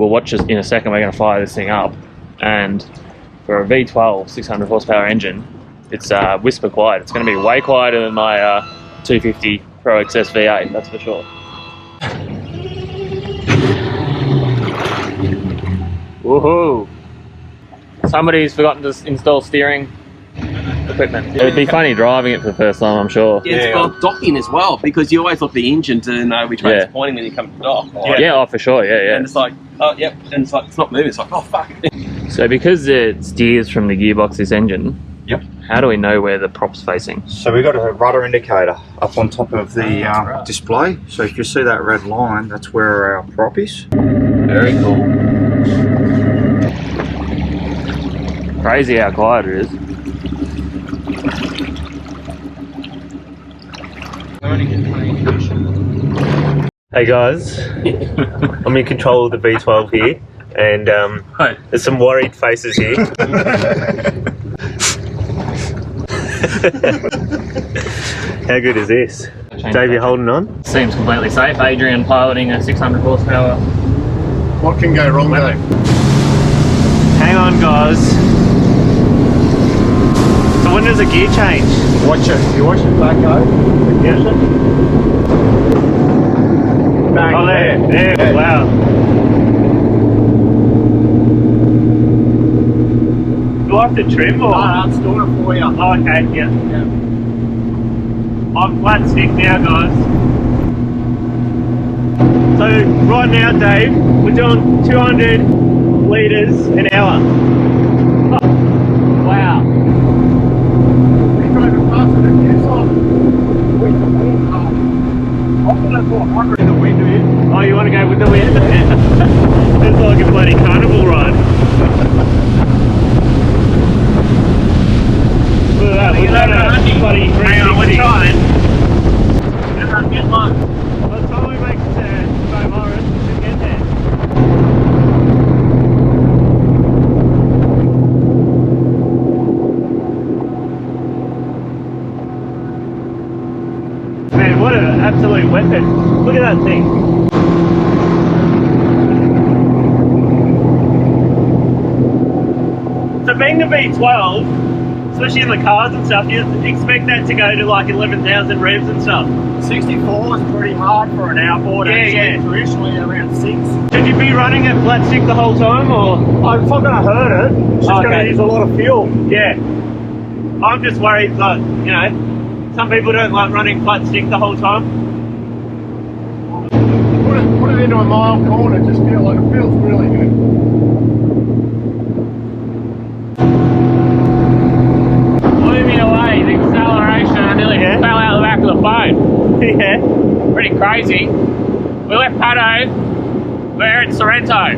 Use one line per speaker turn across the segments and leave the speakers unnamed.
We'll watch in a second. We're going to fire this thing up, and for a V12 600 horsepower engine, it's whisper quiet. It's going to be way quieter than my 250 Pro XS V8, that's for sure. Woohoo! Somebody's forgotten to install steering equipment. It would be funny driving it for the first time, I'm sure.
Yeah, it's got docking as well, because you always look at the engine to know which way it's pointing when you come to dock.
Yeah, oh, for sure, yeah.
And it's like, oh, yep, and it's like, it's not moving, it's like, oh, fuck.
So because it steers from the gearbox, this engine,
yep.
How do we know where the prop's facing?
So we've got a rudder indicator up on top of the display. So if you see that red line, that's where our prop is.
Very cool. Crazy how quiet it is.
Hey guys, I'm in control of the V12 here, and there's some worried faces here. How good is this? Dave, you holding on?
Seems completely safe. Adrian piloting a 600 horsepower.
What can go wrong with it?
Hang on guys. So when does a gear change?
Watch it. You watch it back go.
Yeah.
Bang.
Oh there,
Yeah.
Wow. Do I have to trim or?
No, it's doing it for you.
Oh, okay, yeah. I'm flat stick now, guys. So right now, Dave, we're doing 200 litres an hour. Oh, wow.
We're driving faster than you, Simon. I'm going to go 100 in the wind here.
Oh, you want to go with the wind? It's like a bloody carnival ride. Look at that, we're at a bloody 360. Hang on, we're trying. Get low. By the time we make it to St. Morris, we should get there. Man, what an absolute weapon. Look at that thing. So being the V12, especially in the cars and stuff, you expect that to go to like 11,000 revs and stuff.
64 is pretty hard for an outboard.
Yeah.
Traditionally around 6.
Should you be running it flat stick the whole time, or?
I'm not going to hurt it. It's just going to use a lot of fuel.
Yeah. I'm just worried that, you know, some people don't like running flat stick the whole time.
Put it into a mile corner. Just feel like it feels really good.
Blew me away, the acceleration. I nearly fell out the back of the phone.
Yeah.
Pretty crazy. We left Pato, we're in Sorrento.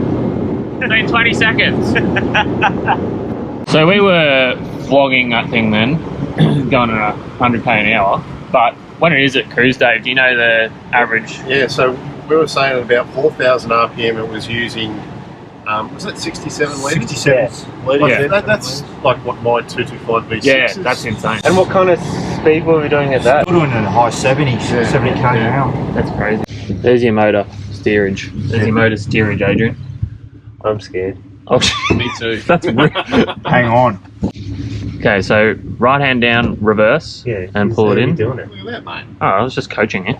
It's been 20 seconds. So we were vlogging that thing then, going at 100k an hour. But when it is at cruise, Dave, do you know the average?
Yeah, so we were saying at about 4,000 RPM it was using, was that 67 litres?
67
litres.
Yeah.
That's like what my 225 V6
Yeah,
is.
that's insane.
And what kind of speed were we doing at that?
We're doing it in the high 70s, 70k an hour.
That's crazy. There's your motor steerage. There's your motor steerage, Adrian.
I'm scared.
Oh,
Me too.
that's weird.
Hang on.
Okay, so right hand down, reverse,
Yeah.
and pull it in.
Doing it.
Look at that, mate.
Oh, I was just coaching you.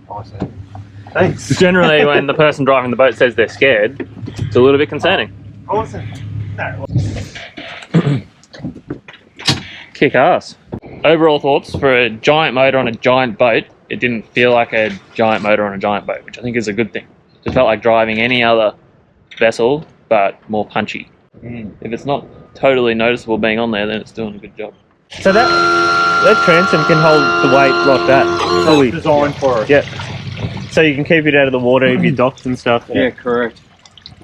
Awesome.
Thanks.
Generally, when the person driving the boat says they're scared, it's a little bit concerning.
Awesome. No.
Kick ass. Overall thoughts for a giant motor on a giant boat, it didn't feel like a giant motor on a giant boat, which I think is a good thing. It felt like driving any other vessel, but more punchy. If it's not totally noticeable being on there, then it's doing a good job.
So that transom can hold the weight like that.
It's designed for it.
Yeah. So you can keep it out of the water if you docked and stuff.
Yeah, correct.